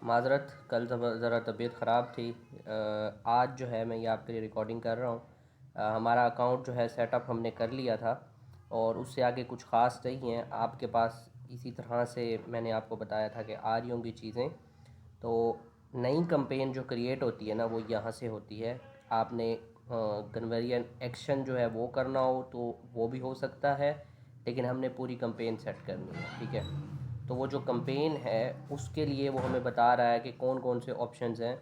माज़रत कल ज़रा तबीयत ख़राब थी। आज जो है मैं ये आपके लिए रिकॉर्डिंग कर रहा हूँ। हमारा अकाउंट जो है सेटअप हमने कर लिया था और उससे आगे कुछ ख़ास नहीं है आपके पास। इसी तरह से मैंने आपको बताया था कि आ रही होंगी चीज़ें। तो नई कंपेन जो क्रिएट होती है ना वो यहाँ से होती है। आपने कन्वर्जन एक्शन जो है वो करना हो तो वो भी हो सकता है, लेकिन हमने पूरी कंपेन सेट करनी है। ठीक है, तो वो जो कंपेन है उसके लिए वो हमें बता रहा है कि कौन कौन से ऑप्शंस हैं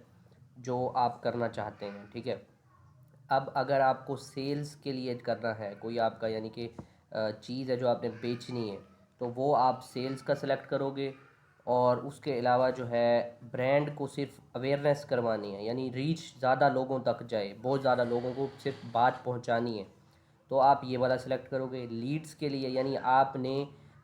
जो आप करना चाहते हैं। ठीक है, अब अगर आपको सेल्स के लिए करना है कोई आपका, यानी कि चीज़ है जो आपने बेचनी है, तो वो आप सेल्स का सिलेक्ट करोगे। और उसके अलावा जो है ब्रांड को सिर्फ अवेयरनेस करवानी है, यानी रीच ज़्यादा लोगों तक जाए, बहुत ज़्यादा लोगों को सिर्फ बात पहुंचानी है, तो आप ये वाला सिलेक्ट करोगे। लीड्स के लिए यानी आपने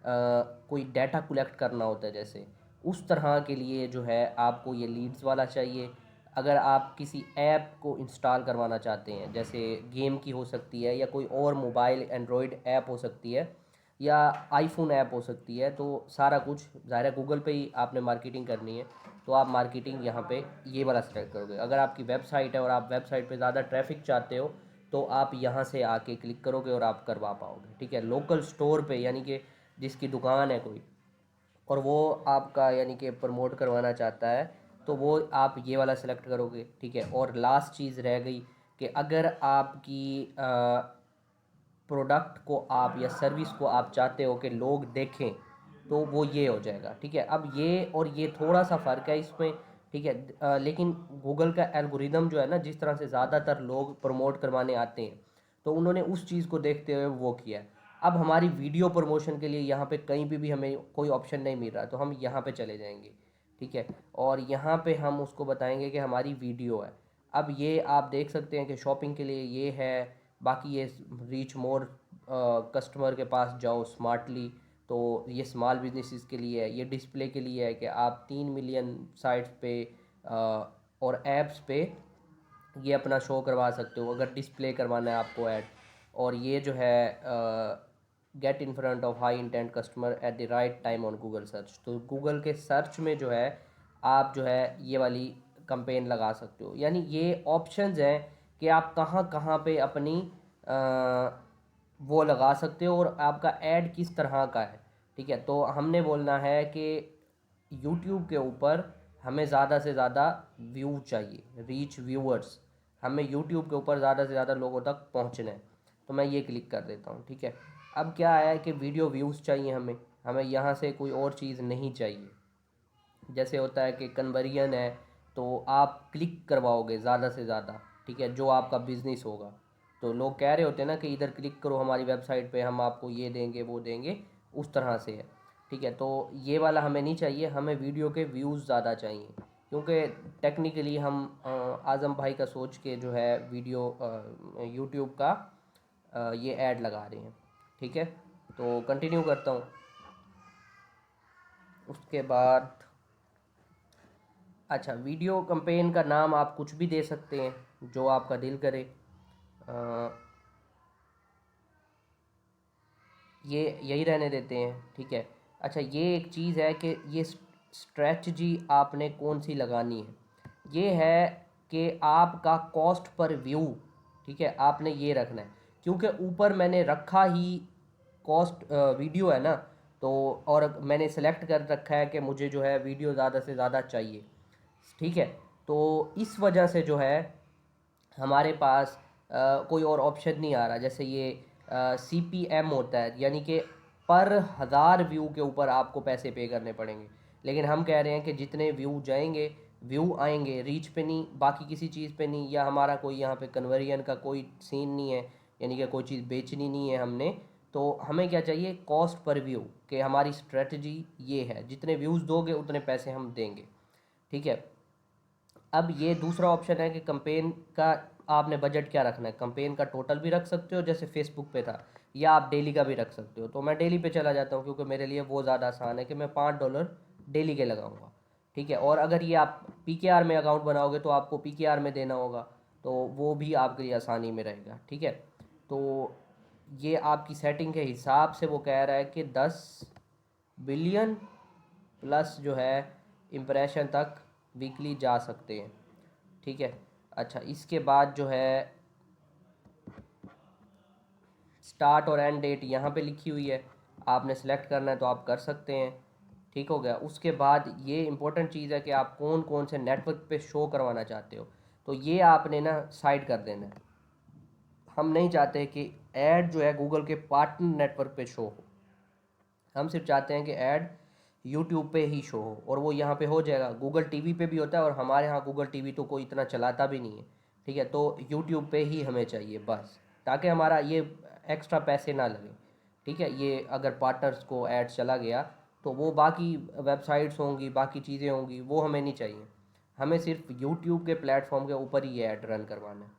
कोई डाटा कलेक्ट करना होता है, जैसे उस तरह के लिए जो है आपको ये लीड्स वाला चाहिए। अगर आप किसी ऐप को इंस्टॉल करवाना चाहते हैं, जैसे गेम की हो सकती है या कोई और मोबाइल एंड्रॉयड ऐप हो सकती है या आईफोन ऐप हो सकती है, तो सारा कुछ ज़ाहिर है गूगल पे ही आपने मार्केटिंग करनी है, तो आप मार्केटिंग यहाँ पे ये वाला सेलेक्ट करोगे। अगर आपकी वेबसाइट है और आप वेबसाइट पे ज़्यादा ट्रैफिक चाहते हो तो आप यहाँ से आके क्लिक करोगे और आप करवा पाओगे। ठीक है, लोकल स्टोर पे यानी कि जिसकी दुकान है कोई और वो आपका यानी कि प्रमोट करवाना चाहता है, तो वो आप ये वाला सेलेक्ट करोगे। ठीक है, और लास्ट चीज़ रह गई कि अगर आपकी प्रोडक्ट को आप या सर्विस को आप चाहते हो कि लोग देखें, तो वो ये हो जाएगा। ठीक है, अब ये और ये थोड़ा सा फ़र्क है इसमें। ठीक है, लेकिन गूगल का एल्गोरिदम जो है ना, जिस तरह से ज़्यादातर लोग प्रमोट करवाने आते हैं, तो उन्होंने उस चीज़ को देखते हुए वो किया है। अब हमारी वीडियो प्रमोशन के लिए यहाँ पे कहीं भी हमें कोई ऑप्शन नहीं मिल रहा, तो हम यहाँ पे चले जाएंगे। ठीक है, और यहाँ पे हम उसको बताएंगे कि हमारी वीडियो है। अब ये आप देख सकते हैं कि शॉपिंग के लिए ये है, बाकी ये रीच मोर कस्टमर के पास जाओ स्मार्टली, तो ये स्मॉल बिजनेसिस के लिए है। ये डिस्प्ले के लिए है कि आप 3 मिलियन साइट्स पे और ऐप्स पे ये अपना शो करवा सकते हो अगर डिस्प्ले करवाना है आपको ऐड। और ये जो है get in front of high intent customer at the right time on Google search, तो गूगल के सर्च में जो है आप जो है ये वाली कंपेन लगा सकते हो। यानी ये ऑप्शंस हैं कि आप कहाँ कहाँ पे अपनी वो लगा सकते हो और आपका ऐड किस तरह का है। ठीक है, तो हमने बोलना है कि यूट्यूब के ऊपर हमें ज़्यादा से ज़्यादा व्यू चाहिए, रीच व्यूअर्स, हमें यूट्यूब के ऊपर ज़्यादा से ज़्यादा लोगों तक पहुंचना है, तो मैं ये क्लिक कर देता हूँ। ठीक है, अब क्या आया है कि वीडियो व्यूज़ चाहिए हमें, हमें यहाँ से कोई और चीज़ नहीं चाहिए। जैसे होता है कि कन्वर्जन है, तो आप क्लिक करवाओगे ज़्यादा से ज़्यादा। ठीक है, जो आपका बिज़नेस होगा, तो लोग कह रहे होते हैं ना कि इधर क्लिक करो हमारी वेबसाइट पे, हम आपको ये देंगे वो देंगे, उस तरह से है। ठीक है, तो ये वाला हमें नहीं चाहिए, हमें वीडियो के व्यूज़ ज़्यादा चाहिए, क्योंकि टेक्निकली हम आज़म भाई का सोच के जो है वीडियो यूट्यूब का ये ऐड लगा रहे हैं। ठीक है, तो कंटिन्यू करता हूँ। उसके बाद अच्छा, वीडियो कंपेन का नाम आप कुछ भी दे सकते हैं जो आपका दिल करे। अ, ये यही रहने देते हैं। ठीक है, अच्छा ये एक चीज़ है कि ये स्ट्रेटजी आपने कौन सी लगानी है, ये है कि आपका कॉस्ट पर व्यू। ठीक है, आपने ये रखना है, क्योंकि ऊपर मैंने रखा ही कॉस्ट वीडियो है ना, तो और मैंने सेलेक्ट कर रखा है कि मुझे जो है वीडियो ज़्यादा से ज़्यादा चाहिए। ठीक है, तो इस वजह से जो है हमारे पास कोई और ऑप्शन नहीं आ रहा। जैसे ये CPM होता है, यानी कि पर हज़ार व्यू के ऊपर आपको पैसे पे करने पड़ेंगे, लेकिन हम कह रहे हैं कि जितने व्यू जाएंगे, व्यू आएंगे, रीच पे नहीं, बाकी किसी चीज़ पे नहीं, या हमारा कोई यहाँ पे कन्वर्जन का कोई सीन नहीं है, यानी कि कोई चीज़ बेचनी नहीं है हमने, तो हमें क्या चाहिए, कॉस्ट पर व्यू, कि हमारी स्ट्रेटजी ये है, जितने व्यूज़ दोगे उतने पैसे हम देंगे। ठीक है, अब ये दूसरा ऑप्शन है कि कंपेन का आपने बजट क्या रखना है। कंपेन का टोटल भी रख सकते हो जैसे फेसबुक पे था, या आप डेली का भी रख सकते हो। तो मैं डेली पे चला जाता हूँ क्योंकि मेरे लिए वो ज़्यादा आसान है कि मैं $5 डेली के लगाऊंगा। ठीक है, और अगर ये आप PKR में अकाउंट बनाओगे तो आपको PKR में देना होगा, तो वो भी आपके लिए आसानी में रहेगा। ठीक है, तो ये आपकी सेटिंग के हिसाब से वो कह रहा है कि 10 बिलियन प्लस जो है इम्प्रेशन तक वीकली जा सकते हैं, ठीक है। अच्छा, इसके बाद जो है स्टार्ट और एंड डेट यहाँ पे लिखी हुई है, आपने सेलेक्ट करना है तो आप कर सकते हैं, ठीक हो गया। उसके बाद ये इंपॉर्टेंट चीज़ है कि आप कौन कौन से नेटवर्क पे शो करवाना चाहते हो, तो ये आपने ना साइड कर देना है। हम नहीं चाहते कि ऐड जो है गूगल के पार्टनर नेटवर्क पे शो हो, हम सिर्फ चाहते हैं कि ऐड यूट्यूब पे ही शो हो, और वो यहाँ पे हो जाएगा। गूगल टीवी पे भी होता है, और हमारे यहाँ गूगल टीवी तो कोई इतना चलाता भी नहीं है, ठीक है। तो यूट्यूब पे ही हमें चाहिए बस, ताकि हमारा ये एक्स्ट्रा पैसे ना लगे, ठीक है। ये अगर पार्टनर्स को ऐड चला गया तो वो बाकी वेबसाइट्स होंगी, बाकी चीज़ें होंगी, वो हमें नहीं चाहिए। हमें सिर्फ यूट्यूब के प्लेटफॉर्म के ऊपर ही ये ऐड रन करवाना है।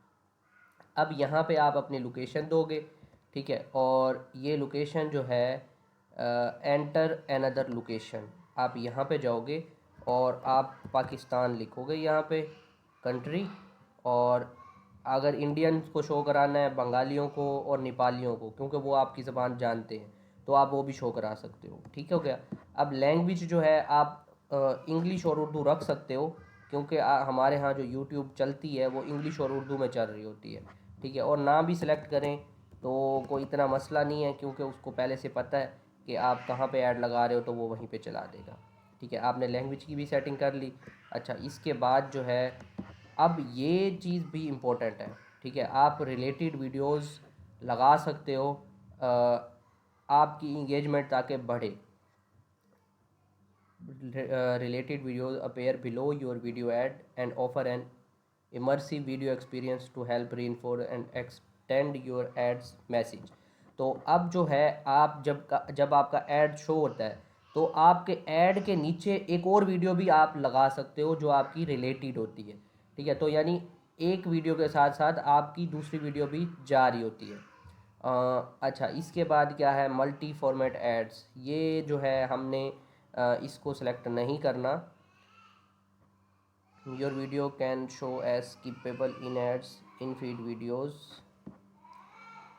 अब यहाँ पे आप अपनी लोकेशन दोगे, ठीक है, और ये लोकेशन जो है एंटर अनदर लोकेशन, आप यहाँ पे जाओगे और आप पाकिस्तान लिखोगे यहाँ पे, कंट्री, और अगर इंडियंस को शो कराना है, बंगालियों को और नेपालियों को, क्योंकि वो आपकी ज़बान जानते हैं, तो आप वो भी शो करा सकते हो, ठीक हो गया। अब लैंग्वेज जो है आप इंग्लिश और उर्दू रख सकते हो, क्योंकि हमारे यहाँ जो यूट्यूब चलती है वो इंग्लिश और उर्दू में चल रही होती है, ठीक है। और ना भी सिलेक्ट करें तो कोई इतना मसला नहीं है, क्योंकि उसको पहले से पता है कि आप कहाँ पे ऐड लगा रहे हो, तो वो वहीं पे चला देगा, ठीक है। आपने लैंग्वेज की भी सेटिंग कर ली। अच्छा, इसके बाद जो है अब ये चीज़ भी इम्पोर्टेंट है, ठीक है, आप रिलेटेड वीडियोस लगा सकते हो, आपकी इंगेजमेंट ताकि बढ़े। Related videos appear below your video ad and offer an immersive video experience to help reinforce and extend your ads message। तो अब जो है आप जब आपका ऐड शो होता है, तो आपके ऐड के नीचे एक और वीडियो भी आप लगा सकते हो जो आपकी रिलेटेड होती है, ठीक है। तो यानी एक वीडियो के साथ साथ आपकी दूसरी वीडियो भी जा रही होती है। अच्छा, इसके बाद क्या है, मल्टी फॉर्मेट एड्स, ये जो है हमने इसको सेलेक्ट नहीं करना। Your video can show as skippable in ads in feed videos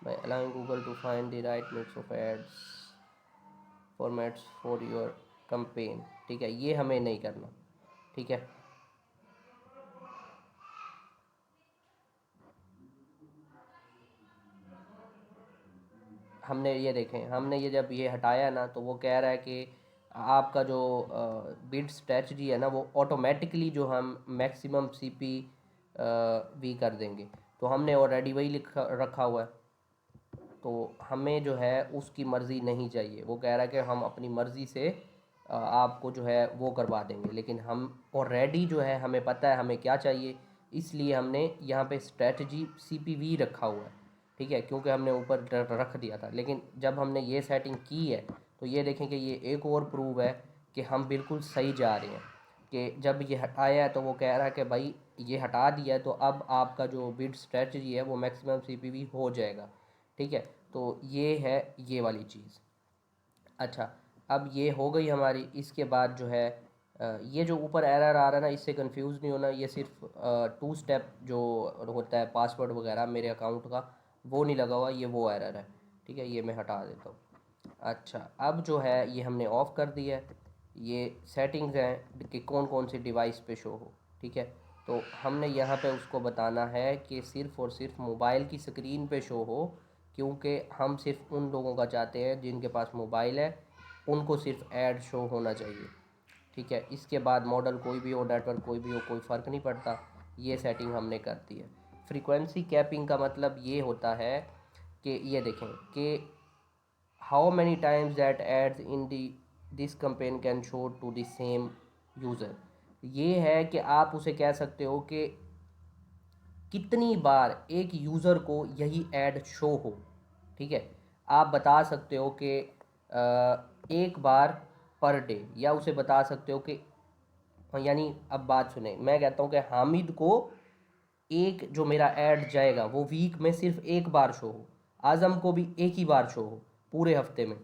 by allowing Google to find the right mix of ads formats for your campaign, ठीक है, ये हमें नहीं करना, ठीक है। हमने ये देखें, हमने ये जब ये हटाया ना, तो वो कह रहा है कि आपका जो बिड स्ट्रेटजी है ना, वो ऑटोमेटिकली जो हम मैक्सिमम सीपी भी कर देंगे, तो हमने ऑलरेडी वही लिख रखा हुआ है, तो हमें जो है उसकी मर्ज़ी नहीं चाहिए। वो कह रहा है कि हम अपनी मर्ज़ी से आपको जो है वो करवा देंगे, लेकिन हम ऑलरेडी जो है हमें पता है हमें क्या चाहिए, इसलिए हमने यहाँ पे स्ट्रेटजी सीपीवी रखा हुआ है, ठीक है, क्योंकि हमने ऊपर रख दिया था। लेकिन जब हमने ये सेटिंग की है, तो ये देखें कि ये एक और प्रूव है कि हम बिल्कुल सही जा रहे हैं, कि जब ये हटाया है तो वो कह रहा है कि भाई ये हटा दिया है, तो अब आपका जो बिड स्ट्रेटजी है वो मैक्सिमम सीपीवी हो जाएगा, ठीक है। तो ये है ये वाली चीज़। अच्छा, अब ये हो गई हमारी। इसके बाद जो है ये जो ऊपर एरर आ रहा है ना, इससे कंफ्यूज नहीं होना, ये सिर्फ 2 स्टेप जो होता है पासवर्ड वगैरह मेरे अकाउंट का, वो नहीं लगा हुआ, ये वो एरर है, ठीक है, ये मैं हटा देता हूँ। अच्छा, अब जो है ये हमने ऑफ़ कर दिया है। ये सेटिंग्स हैं कि कौन कौन सी डिवाइस पे शो हो, ठीक है। तो हमने यहाँ पे उसको बताना है कि सिर्फ़ और सिर्फ मोबाइल की स्क्रीन पे शो हो, क्योंकि हम सिर्फ उन लोगों का चाहते हैं जिनके पास मोबाइल है, उनको सिर्फ ऐड शो होना चाहिए, ठीक है। इसके बाद मॉडल कोई भी हो, नेटवर्क कोई भी हो, कोई फ़र्क नहीं पड़ता, ये सेटिंग हमने कर दी है। फ्रीक्वेंसी कैपिंग का मतलब ये होता है कि ये देखें कि how many times that ads in the this campaign can show to the same user. ये है कि आप उसे कह सकते हो कि कितनी बार एक यूज़र को यही ऐड शो हो, ठीक है। आप बता सकते हो कि एक बार पर डे, या उसे बता सकते हो कि यानी अब बात सुने, मैं कहता हूँ कि हामिद को एक जो मेरा ऐड जाएगा वो वीक में सिर्फ एक बार शो हो, आज़म को भी एक ही बार शो हो पूरे हफ्ते में,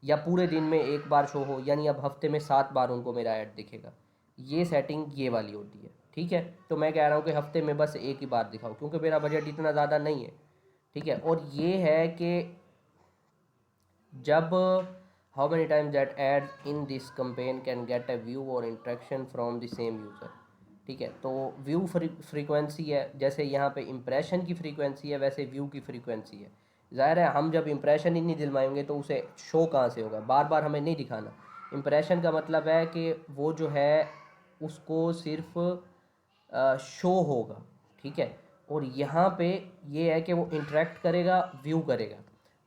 या पूरे दिन में एक बार शो हो, यानी अब हफ्ते में 7 बार उनको मेरा ऐड दिखेगा। ये सेटिंग ये वाली होती है, ठीक है। तो मैं कह रहा हूँ कि हफ्ते में बस एक ही बार दिखाओ, क्योंकि मेरा बजट इतना ज़्यादा नहीं है, ठीक है। और ये है कि जब how many times that ads in this campaign can get a view or interaction from the same user, ठीक है। तो व्यू फ्रीक्वेंसी है, जैसे यहाँ पे इम्प्रेशन की फ्रीक्वेंसी है वैसे व्यू की फ्रीक्वेंसी है। ज़ाहिर है हम जब इम्प्रेशन ही नहीं दिलवाएंगे तो उसे शो कहाँ से होगा, बार बार हमें नहीं दिखाना। इम्प्रेशन का मतलब है कि वो जो है उसको सिर्फ शो होगा, ठीक है। और यहाँ पे ये है कि वो इंटरेक्ट करेगा, व्यू करेगा।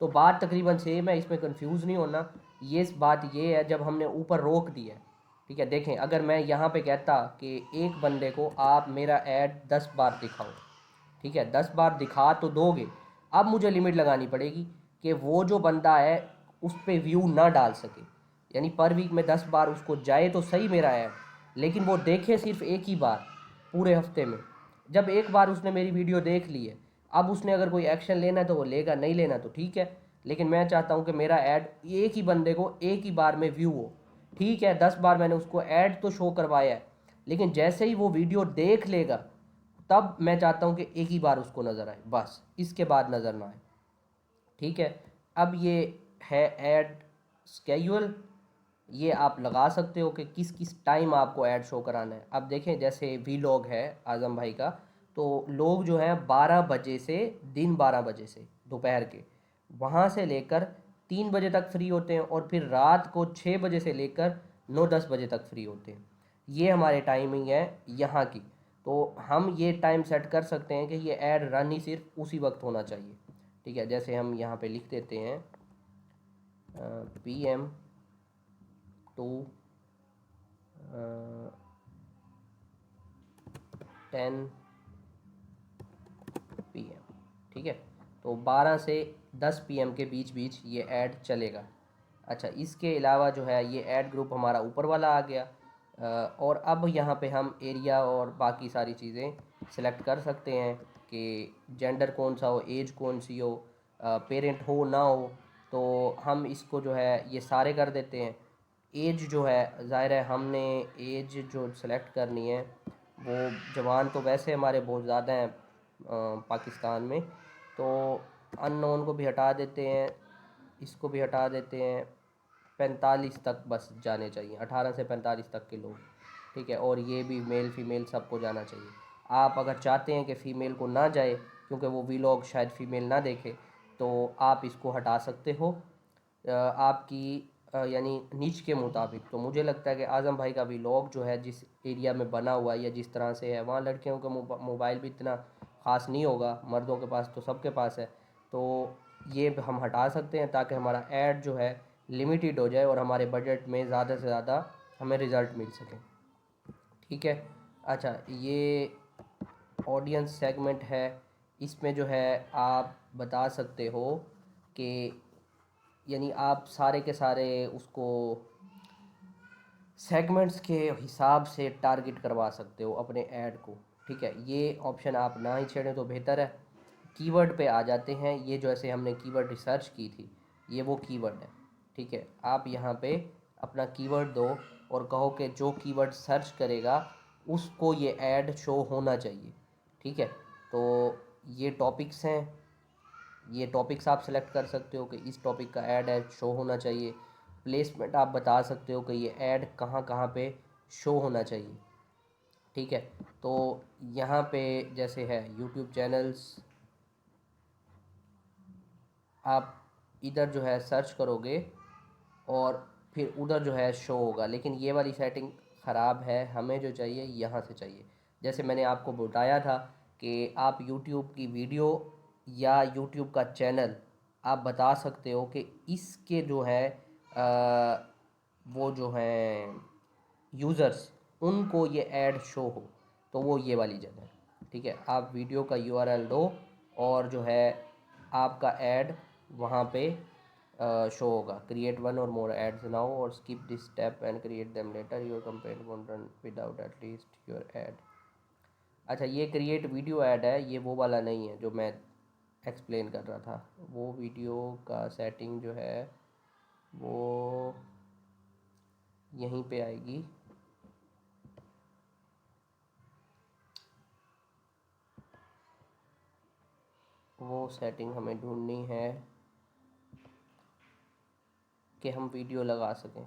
तो बात तकरीबन सेम है, इसमें कंफ्यूज नहीं होना। ये बात ये है जब हमने ऊपर रोक दिया है, ठीक है। देखें अगर मैं यहाँ पे कहता कि एक बंदे को आप मेरा ऐड 10 बार दिखाओ, ठीक है, 10 बार दिखा तो दोगे, अब मुझे लिमिट लगानी पड़ेगी कि वो जो बंदा है उस पर व्यू ना डाल सके। यानी पर वीक में 10 बार उसको जाए तो सही मेरा ऐड, लेकिन वो देखे सिर्फ एक ही बार पूरे हफ्ते में। जब एक बार उसने मेरी वीडियो देख ली है, अब उसने अगर कोई एक्शन लेना है तो वो लेगा, नहीं लेना तो ठीक है। लेकिन मैं चाहता हूँ कि मेरा ऐड एक ही बंदे को एक ही बार में व्यू हो। ठीक है, 10 बार मैंने उसको ऐड तो शो करवाया है, लेकिन जैसे ही वो वीडियो देख लेगा तब मैं चाहता हूँ कि एक ही बार उसको नज़र आए, बस इसके बाद नज़र ना आए, ठीक है। अब ये है ऐड स्केड्यूल, ये आप लगा सकते हो कि किस किस टाइम आपको ऐड शो कराना है। अब देखें जैसे वीलॉग है आज़म भाई का, तो लोग जो हैं 12 बजे से, दिन 12 बजे से दोपहर के, वहाँ से लेकर 3 बजे तक फ्री होते हैं, और फिर रात को 6 बजे से लेकर 9-10 बजे तक फ्री होते हैं। ये हमारे टाइमिंग है यहाँ की। तो हम ये टाइम सेट कर सकते हैं कि ये ऐड रन ही सिर्फ उसी वक्त होना चाहिए, ठीक है। जैसे हम यहाँ पे लिख देते हैं PM टू 10 PM, ठीक है। तो 12 से 10 PM के बीच बीच ये ऐड चलेगा। अच्छा, इसके अलावा जो है ये ऐड ग्रुप हमारा ऊपर वाला आ गया। और अब यहाँ पे हम एरिया और बाकी सारी चीज़ें सेलेक्ट कर सकते हैं कि जेंडर कौन सा हो, एज कौन सी हो, पेरेंट हो ना हो। तो हम इसको जो है ये सारे कर देते हैं। एज जो है ज़ाहिर है हमने एज जो सेलेक्ट करनी है, वो जवान तो वैसे हमारे बहुत ज़्यादा हैं पाकिस्तान में, तो अननोन को भी हटा देते हैं, इसको भी हटा देते हैं। 45 तक बस जाने चाहिए, 18 से 45 तक के लोग, ठीक है। और ये भी मेल फीमेल सबको जाना चाहिए। आप अगर चाहते हैं कि फ़ीमेल को ना जाए क्योंकि वो वीलॉग शायद फ़ीमेल ना देखे, तो आप इसको हटा सकते हो आपकी यानी नीच के मुताबिक। तो मुझे लगता है कि आज़म भाई का वीलॉग जो है जिस एरिया में बना हुआ है या जिस तरह से है, वहाँ लड़कियों का मोबाइल भी इतना ख़ास नहीं होगा, मर्दों के पास तो सबके पास है। तो ये हम हटा सकते हैं ताकि हमारा ऐड जो है लिमिटेड हो जाए और हमारे बजट में ज़्यादा से ज़्यादा हमें रिज़ल्ट मिल सके, ठीक है। अच्छा, ये ऑडियंस सेगमेंट है, इसमें जो है आप बता सकते हो कि यानी आप सारे के सारे उसको सेगमेंट्स के हिसाब से टारगेट करवा सकते हो अपने ऐड को, ठीक है। ये ऑप्शन आप ना ही छेड़ें तो बेहतर है। कीवर्ड पे आ जाते हैं, ये जो ऐसे हमने कीवर्ड रिसर्च की थी, ये वो कीवर्ड है, ठीक है। आप यहाँ पे अपना कीवर्ड दो और कहो कि जो कीवर्ड सर्च करेगा उसको ये ऐड शो होना चाहिए, ठीक है। तो ये टॉपिक्स हैं, ये टॉपिक्स आप सेलेक्ट कर सकते हो कि इस टॉपिक का ऐड है शो होना चाहिए। प्लेसमेंट आप बता सकते हो कि ये ऐड कहाँ कहाँ पे शो होना चाहिए, ठीक है। तो यहाँ पे जैसे है यूट्यूब चैनल्स, आप इधर जो है सर्च करोगे और फिर उधर जो है शो होगा, लेकिन ये वाली सेटिंग ख़राब है, हमें जो चाहिए यहाँ से चाहिए। जैसे मैंने आपको बताया था कि आप यूट्यूब की वीडियो या यूट्यूब का चैनल आप बता सकते हो कि इसके जो है वो जो हैं यूज़र्स, उनको ये ऐड शो हो, तो वो ये वाली जगह है, ठीक है। आप वीडियो का URL दो और जो है आपका ऐड वहाँ पे शो होगा। Create one or more ads now or skip this step and create them later, your campaign won't run without at least your ad. अच्छा, ये क्रिएट वीडियो ऐड है, ये वो वाला नहीं है जो मैं एक्सप्लेन कर रहा था। वो वीडियो का सेटिंग जो है वो यहीं पे आएगी। वो सेटिंग हमें ढूंढनी है कि हम वीडियो लगा सकें।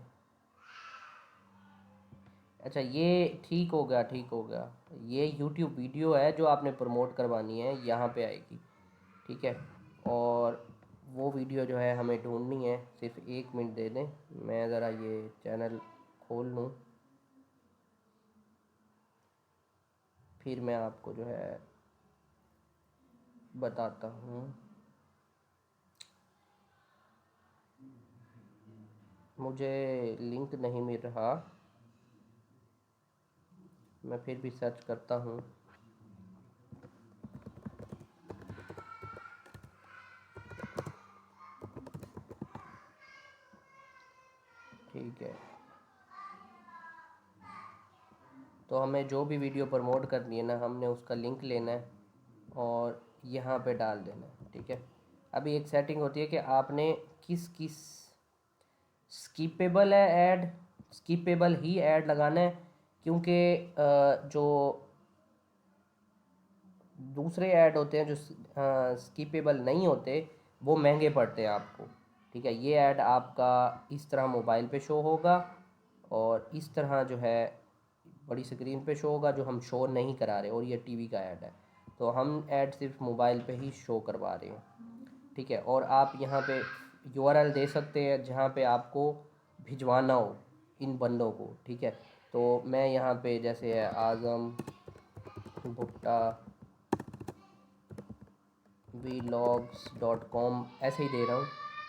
अच्छा ये ठीक हो गया, ठीक हो गया। ये यूट्यूब वीडियो है जो आपने प्रमोट करवानी है, यहाँ पे आएगी। ठीक है। और वो वीडियो जो है हमें ढूंढनी है। सिर्फ 1 मिनट दे दें, मैं ज़रा ये चैनल खोल लूँ, फिर मैं आपको जो है बताता हूँ। मुझे लिंक नहीं मिल रहा, मैं फिर भी सर्च करता हूँ। ठीक है, तो हमें जो भी वीडियो प्रमोट करनी है ना, हमने उसका लिंक लेना है और यहाँ पे डाल देना है। ठीक है। अभी एक सेटिंग होती है कि आपने किस किस स्किपेबल है ऐड, स्किपेबल ही ऐड लगाना है, क्योंकि जो दूसरे ऐड होते हैं जो स्किपेबल नहीं होते, वो महंगे पड़ते हैं आपको। ठीक है। ये ऐड आपका इस तरह मोबाइल पे शो होगा और इस तरह जो है बड़ी स्क्रीन पे शो होगा, जो हम शो नहीं करा रहे, और ये टीवी का ऐड है, तो हम ऐड सिर्फ मोबाइल पे ही शो करवा रहे हैं। ठीक है। और आप यहाँ पे यूआरएल दे सकते हैं जहाँ पे आपको भिजवाना हो इन बंदों को। ठीक है। तो मैं यहाँ पे जैसे है आज़म भुट्टा vlogs.com ऐसे ही दे रहा हूँ।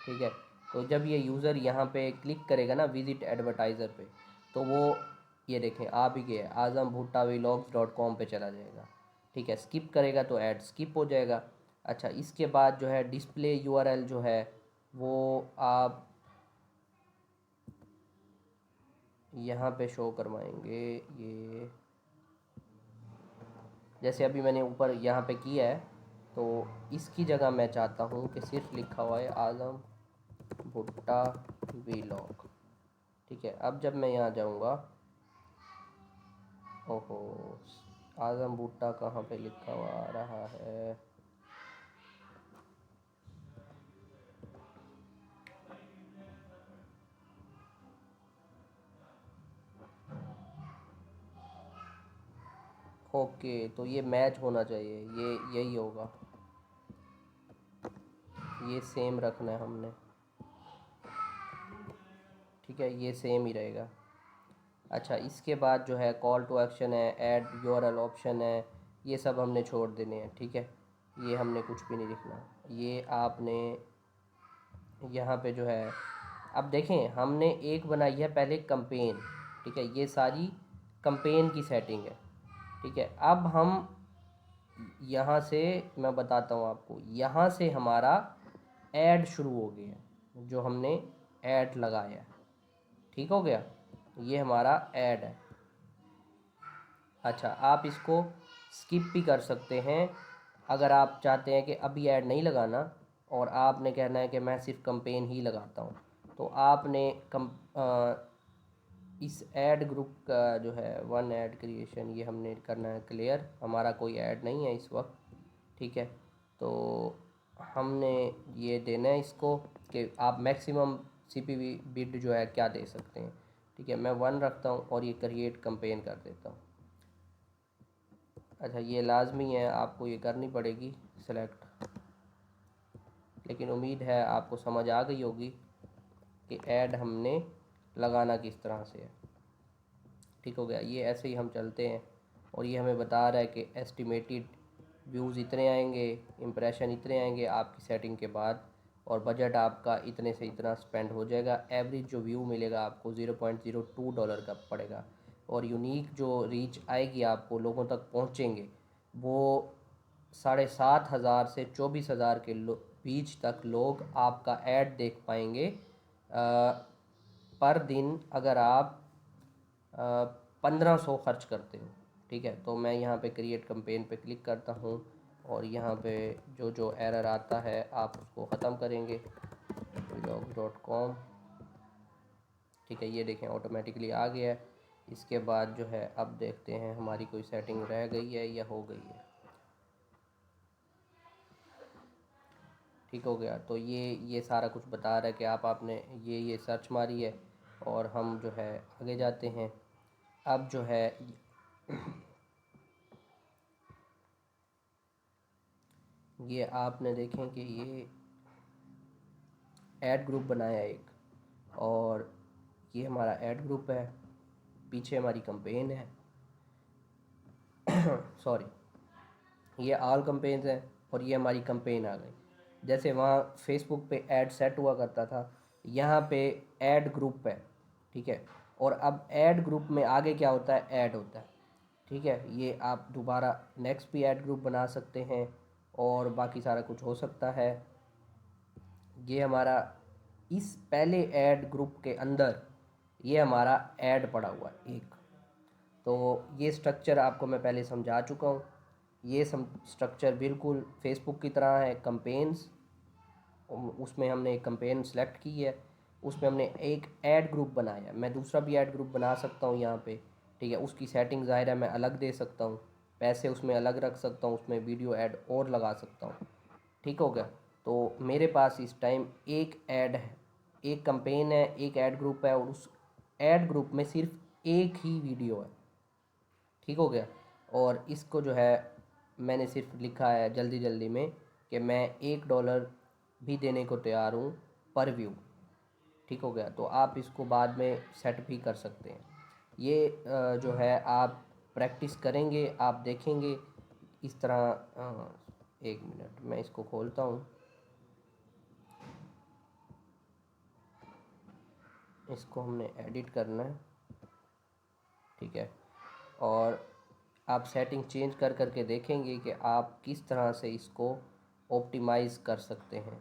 ठीक है। तो जब ये यूज़र यहाँ पे क्लिक करेगा ना विज़िट एडवर्टाइज़र पे, तो वो ये देखें आ भी गया, आज़म भुट्टा vlogs.com पे चला जाएगा। ठीक है। स्किप करेगा तो ऐड स्किप हो जाएगा। अच्छा, इसके बाद जो है डिस्प्ले यूआरएल जो है वो आप यहाँ पे शो करवाएंगे। ये जैसे अभी मैंने ऊपर यहाँ पे किया है, तो इसकी जगह मैं चाहता हूँ कि सिर्फ लिखा हुआ है आज़म भुट्टा वीलॉग। ठीक है। अब जब मैं यहाँ जाऊँगा, ओहो, आज़म भुट्टा कहाँ पे लिखा हुआ आ रहा है। ओके, तो ये मैच होना चाहिए, ये यही होगा, ये सेम रखना है हमने। ठीक है, ये सेम ही रहेगा। अच्छा, इसके बाद जो है कॉल टू एक्शन है, ऐड यूआरएल ऑप्शन है, ये सब हमने छोड़ देने हैं। ठीक है। ये हमने कुछ भी नहीं लिखना। ये आपने यहाँ पे जो है, अब देखें हमने एक बनाई है पहले कंपेन। ठीक है। ये सारी कंपेन की सेटिंग है। ठीक है। अब हम यहाँ से, मैं बताता हूँ आपको, यहाँ से हमारा ऐड शुरू हो गया जो हमने ऐड लगाया है। ठीक हो गया, ये हमारा ऐड है। अच्छा, आप इसको स्किप भी कर सकते हैं अगर आप चाहते हैं कि अभी ऐड नहीं लगाना और आपने कहना है कि मैं सिर्फ कंपेन ही लगाता हूँ, तो आपने इस ऐड ग्रुप का जो है वन ऐड क्रिएशन, ये हमने करना है क्लियर, हमारा कोई ऐड नहीं है इस वक्त। ठीक है। तो हमने ये देना है इसको कि आप मैक्सिमम सीपीवी बिड जो है क्या दे सकते हैं। ठीक है, मैं 1 रखता हूँ और ये क्रिएट कंपेन कर देता हूँ। अच्छा, ये लाजमी है, आपको ये करनी पड़ेगी सेलेक्ट, लेकिन उम्मीद है आपको समझ आ गई होगी कि ऐड हमने लगाना किस तरह से है। ठीक हो गया, ये ऐसे ही हम चलते हैं और ये हमें बता रहा है कि एस्टिमेटेड व्यूज़ इतने आएंगे, इम्प्रेशन इतने आएंगे आपकी सेटिंग के बाद, और बजट आपका इतने से इतना स्पेंड हो जाएगा। एवरेज जो व्यू मिलेगा आपको $0.02 का पड़ेगा, और यूनिक जो रीच आएगी आपको, लोगों तक पहुंचेंगे, वो 7,500 से 24,000 के बीच तक लोग आपका ऐड देख पाएंगे पर दिन, अगर आप 1500 खर्च करते हो। ठीक है। तो मैं यहाँ पे क्रिएट कंपेन पे क्लिक करता हूँ और यहाँ पे जो जो एरर आता है आप उसको ख़त्म करेंगे vlogs.com। ठीक है, ये देखें ऑटोमेटिकली आ गया है। इसके बाद जो है अब देखते हैं हमारी कोई सेटिंग रह गई है या हो गई है। ठीक हो गया, तो ये सारा कुछ बता रहा है कि आपने ये सर्च मारी है, और हम जो है आगे जाते हैं। अब जो है ये आपने देखें कि ये ऐड ग्रुप बनाया एक, और ये हमारा ऐड ग्रुप है, पीछे हमारी कंपेन है सॉरी, ये ऑल कंपेन्स हैं, और ये हमारी कंपेन आ गई। जैसे वहाँ फेसबुक पे ऐड सेट हुआ करता था, यहाँ पे ऐड ग्रुप है, ठीक है। और अब ऐड ग्रुप में आगे क्या होता है, ऐड होता है, ठीक है। ये आप दोबारा नेक्स्ट भी ऐड ग्रुप बना सकते हैं, और बाकी सारा कुछ हो सकता है। ये हमारा इस पहले ऐड ग्रुप के अंदर ये हमारा ऐड पड़ा हुआ है एक। तो ये स्ट्रक्चर आपको मैं पहले समझा चुका हूँ। ये स्ट्रक्चर बिल्कुल फेसबुक की तरह है। कंपेन्स, उसमें हमने एक कंपेन सेलेक्ट की है, उसमें हमने एक ऐड ग्रुप बनाया है। मैं दूसरा भी ऐड ग्रुप बना सकता हूँ यहाँ पे, ठीक है। उसकी सेटिंग ज़ाहिर है मैं अलग दे सकता हूँ, पैसे उसमें अलग रख सकता हूँ, उसमें वीडियो ऐड और लगा सकता हूँ, ठीक हो गया। तो मेरे पास इस टाइम एक ऐड है, एक कंपेन है, एक ऐड ग्रुप है, और उस ऐड ग्रुप में सिर्फ एक ही वीडियो है, ठीक हो गया। और इसको जो है मैंने सिर्फ लिखा है जल्दी जल्दी में कि मैं $1 भी देने को तैयार हूँ पर व्यू, ठीक हो गया। तो आप इसको बाद में सेट भी कर सकते हैं। ये जो है आप प्रैक्टिस करेंगे, आप देखेंगे इस तरह। एक मिनट मैं इसको खोलता हूँ, इसको हमने एडिट करना है, ठीक है। और आप सेटिंग चेंज कर करके देखेंगे कि आप किस तरह से इसको ऑप्टिमाइज़ कर सकते हैं।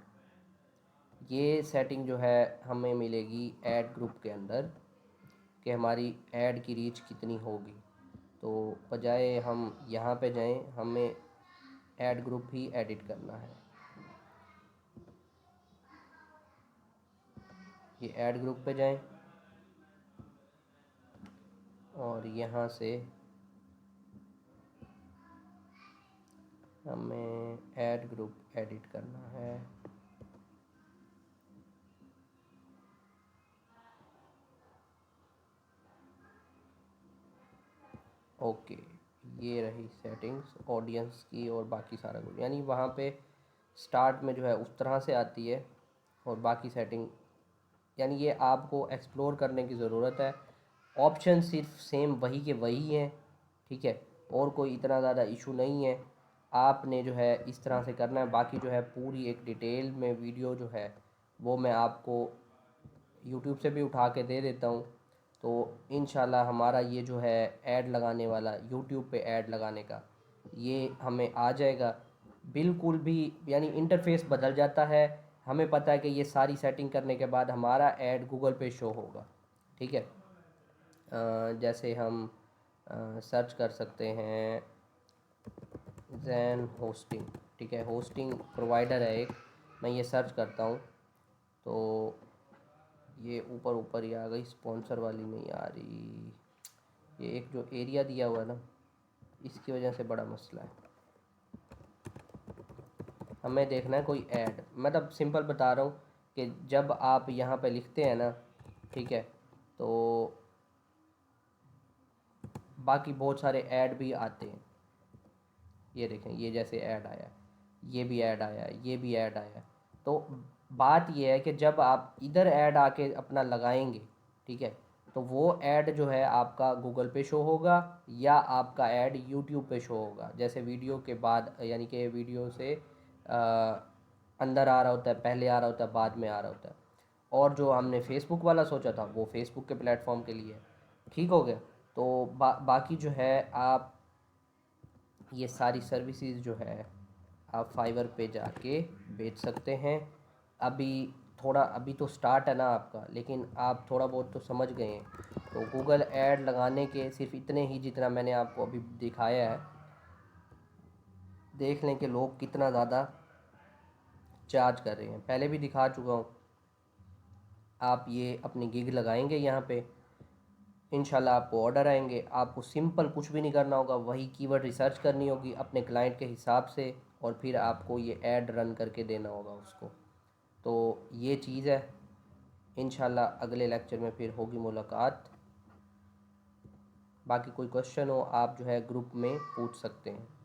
ये सेटिंग जो है हमें मिलेगी ऐड ग्रुप के अंदर, कि हमारी ऐड की रीच कितनी होगी। तो बजाय हम यहाँ पे जाएं, हमें ऐड ग्रुप ही एडिट करना है। ये ऐड ग्रुप पे जाएं, और यहाँ से हमें ऐड ग्रुप एडिट करना है। ओके, ये रही सेटिंग्स ऑडियंस की और बाकी सारा कुछ, यानी वहाँ पे स्टार्ट में जो है उस तरह से आती है, और बाकी सेटिंग यानी ये आपको एक्सप्लोर करने की ज़रूरत है। ऑप्शन सिर्फ सेम वही के वही हैं, ठीक है। और कोई इतना ज़्यादा इशू नहीं है। आपने जो है इस तरह से करना है। बाकी जो है पूरी एक डिटेल में वीडियो जो है वो मैं आपको यूट्यूब से भी उठा के दे देता हूँ। तो इंशाल्लाह हमारा ये जो है ऐड लगाने वाला, यूट्यूब पे ऐड लगाने का, ये हमें आ जाएगा बिल्कुल भी। यानी इंटरफेस बदल जाता है, हमें पता है कि ये सारी सेटिंग करने के बाद हमारा ऐड गूगल पे शो होगा, ठीक है। जैसे हम सर्च कर सकते हैं जैन होस्टिंग, ठीक है। होस्टिंग प्रोवाइडर है एक, मैं ये सर्च करता हूँ तो ये ऊपर ऊपर ही आ गई, स्पॉन्सर वाली नहीं आ रही। ये एक जो एरिया दिया हुआ है ना, इसकी वजह से बड़ा मसला है। हमें देखना है कोई ऐड, मतलब सिंपल बता रहा हूँ कि जब आप यहाँ पे लिखते हैं ना, ठीक है, तो बाकी बहुत सारे ऐड भी आते हैं। ये देखें, ये जैसे ऐड आया, ये भी ऐड आया, ये भी ऐड आया। तो बात ये है कि जब आप इधर ऐड आके अपना लगाएंगे, ठीक है, तो वो ऐड जो है आपका गूगल पे शो होगा, या आपका ऐड यूट्यूब पे शो होगा। जैसे वीडियो के बाद, यानी कि वीडियो से अंदर आ रहा होता है, पहले आ रहा होता है, बाद में आ रहा होता है। और जो हमने फेसबुक वाला सोचा था वो फेसबुक के प्लेटफॉर्म के लिए है, ठीक हो गया। तो बाकी जो है आप ये सारी सर्विसेज जो है आप फाइवर पे जाके बेच सकते हैं। अभी थोड़ा, अभी तो स्टार्ट है ना आपका, लेकिन आप थोड़ा बहुत तो समझ गए हैं। तो गूगल ऐड लगाने के सिर्फ इतने ही जितना मैंने आपको अभी दिखाया है, देख लें कि लोग कितना ज़्यादा चार्ज कर रहे हैं। पहले भी दिखा चुका हूँ। आप ये अपनी गिग लगाएंगे यहाँ पे, इंशाल्लाह आपको ऑर्डर आएंगे। आपको सिंपल कुछ भी नहीं करना होगा, वही कीवर्ड रिसर्च करनी होगी अपने क्लाइंट के हिसाब से, और फिर आपको ये ऐड रन करके देना होगा उसको। तो ये चीज़ है। इंशाल्लाह अगले लेक्चर में फिर होगी मुलाकात। बाकी कोई क्वेश्चन हो आप जो है ग्रुप में पूछ सकते हैं।